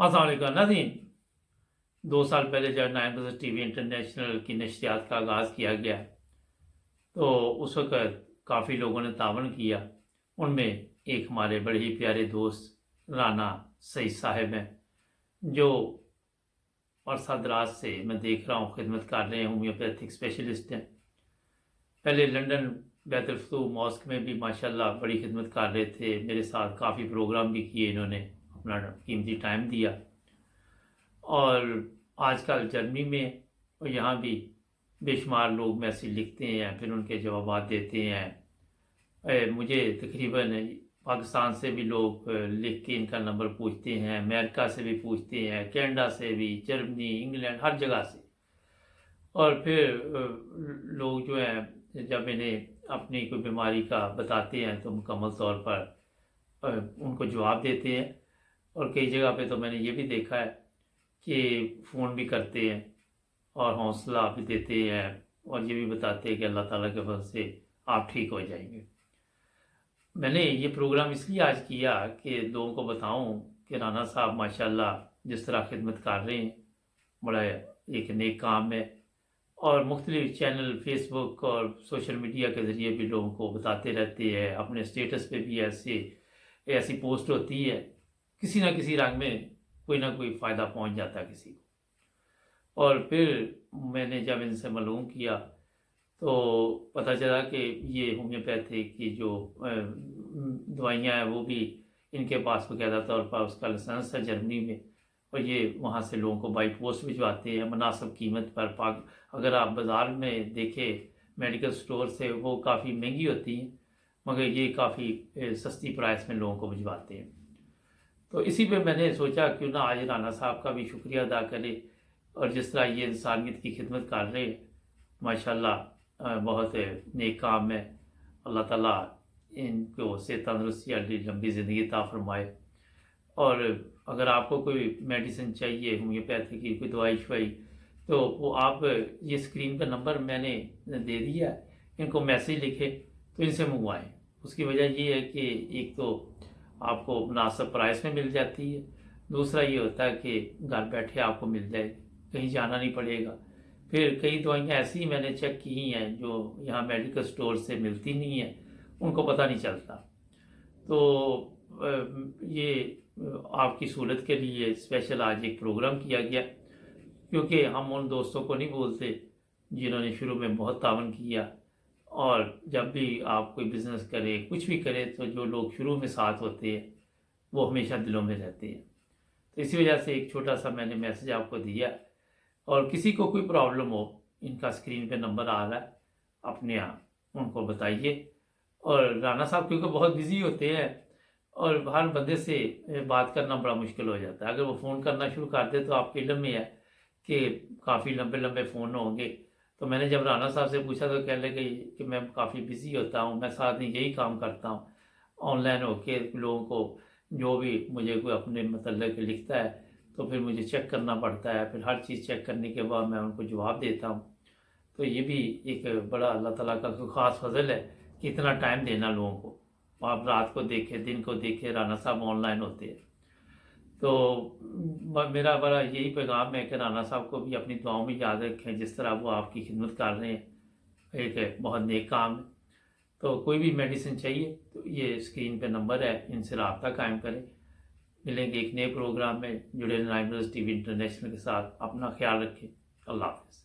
अस्सलाम वालेकुम नाज़रीन। 2 साल पहले जब 9 टीवी इंटरनेशनल की नशरियात का आगाज़ किया गया तो उस वक़्त काफ़ी लोगों ने तावन किया। उनमें एक हमारे बड़े ही प्यारे दोस्त राना सईद साहब हैं, जो अरसा दराज से मैं देख रहा हूँ खिदमत कर रहे हैं, होम्योपैथिक स्पेशलिस्ट हैं। पहले लंदन बैतुल फतूह मॉस्क में भी माशाल्लाह बड़ी खिदमत कर रहे थे, मेरे साथ काफ़ी प्रोग्राम भी किए इन्होंने, अपना कीमती टाइम दिया। और आजकल जर्मनी में और यहाँ भी बेशुमार लोग मैसेज लिखते हैं, फिर उनके जवाब देते हैं। मुझे तकरीबन पाकिस्तान से भी लोग लिख के इनका नंबर पूछते हैं, अमेरिका से भी पूछते हैं, कनाडा से भी, जर्मनी, इंग्लैंड, हर जगह से। और फिर लोग जो हैं जब इन्हें अपनी कोई बीमारी का बताते हैं तो मुकम्मल तौर पर उनको जवाब देते हैं। और कई जगह पे तो मैंने ये भी देखा है कि फ़ोन भी करते हैं और हौसला भी देते हैं और ये भी बताते हैं कि अल्लाह ताला के फज़ल से आप ठीक हो जाएंगे। मैंने ये प्रोग्राम इसलिए आज किया कि लोगों को बताऊं कि राना साहब माशाल्लाह जिस तरह खिदमत कर रहे हैं, बड़ा एक नेक काम है। और मुख्तलिफ चैनल फेसबुक और सोशल मीडिया के ज़रिए भी लोगों को बताते रहते हैं। अपने स्टेटस पे भी ऐसी पोस्ट होती है, किसी ना किसी रंग में कोई ना कोई फ़ायदा पहुंच जाता है किसी को। और फिर मैंने जब इनसे मालूम किया तो पता चला कि ये होम्योपैथिक की जो दवाइयाँ हैं वो भी इनके पास बाकायदा तौर पर उसका लाइसेंस है जर्मनी में, और ये वहाँ से लोगों को बाई पोस्ट भिजवाते हैं मुनासिब कीमत पर। अगर आप बाज़ार में देखें मेडिकल स्टोर से वो काफ़ी महंगी होती हैं, मगर ये काफ़ी सस्ती प्राइस में लोगों को भिजवाते हैं। तो इसी पे मैंने सोचा क्यों ना आज राना साहब का भी शुक्रिया अदा करें। और जिस तरह ये इंसानियत की खिदमत कर रहे हैं माशाल्लाह, बहुत नेक काम है। अल्लाह ताला इनको सेहत तंदरुस्ती लंबी ज़िंदगी अता फरमाए। और अगर आपको कोई मेडिसिन चाहिए होम्योपैथी की कोई दवाई शवाई, तो वो आप ये स्क्रीन का नंबर मैंने दे दिया है, इनको मैसेज लिखे तो इनसे मंगवाएं। उसकी वजह ये है कि एक तो आपको मुनासिब प्राइस में मिल जाती है, दूसरा ये होता है कि घर बैठे आपको मिल जाएगी, कहीं जाना नहीं पड़ेगा। फिर कई दवाइयाँ ऐसी मैंने चेक की हैं जो यहाँ मेडिकल स्टोर से मिलती नहीं है, उनको पता नहीं चलता। तो ये आपकी सहूलत के लिए स्पेशल आज एक प्रोग्राम किया गया, क्योंकि हम उन दोस्तों को नहीं बोलते जिन्होंने शुरू में बहुत तावन किया। और जब भी आप कोई बिज़नेस करें, कुछ भी करें, तो जो लोग शुरू में साथ होते हैं वो हमेशा दिलों में रहते हैं। तो इसी वजह से एक छोटा सा मैंने मैसेज आपको दिया। और किसी को कोई प्रॉब्लम हो, इनका स्क्रीन पे नंबर आ रहा है, अपने यहाँ उनको बताइए। और राना साहब क्योंकि बहुत बिजी होते हैं और हर बंदे से बात करना बड़ा मुश्किल हो जाता है। अगर वो फ़ोन करना शुरू कर दे तो आपके इल्म में है कि काफ़ी लंबे लंबे फ़ोन होंगे। तो मैंने जब राना साहब से पूछा तो कह लगे कि मैं काफ़ी बिजी होता हूँ, मैं साथ में यही काम करता हूँ, ऑनलाइन होके लोगों को जो भी मुझे कोई अपने मतलब लिखता है तो फिर मुझे चेक करना पड़ता है, फिर हर चीज़ चेक करने के बाद मैं उनको जवाब देता हूँ। तो ये भी एक बड़ा अल्लाह ताला का ख़ास फजल है कि इतना टाइम देना लोगों को। आप रात को देखें, दिन को देखें, राना साहब ऑनलाइन होते हैं। तो मेरा बड़ा यही पैगाम है कि राना साहब को भी अपनी दुआओं में याद रखें, जिस तरह वो आपकी खिदमत कर रहे हैं, एक बहुत नेक काम है। तो कोई भी मेडिसिन चाहिए तो ये स्क्रीन पे नंबर है, इनसे रब्ता कायम करें। मिलेंगे एक नए प्रोग्राम में, जुड़े रहें यूनिवर्सिटी इंटरनेशनल के साथ। अपना ख्याल रखें। अल्लाह हाफ़िज़।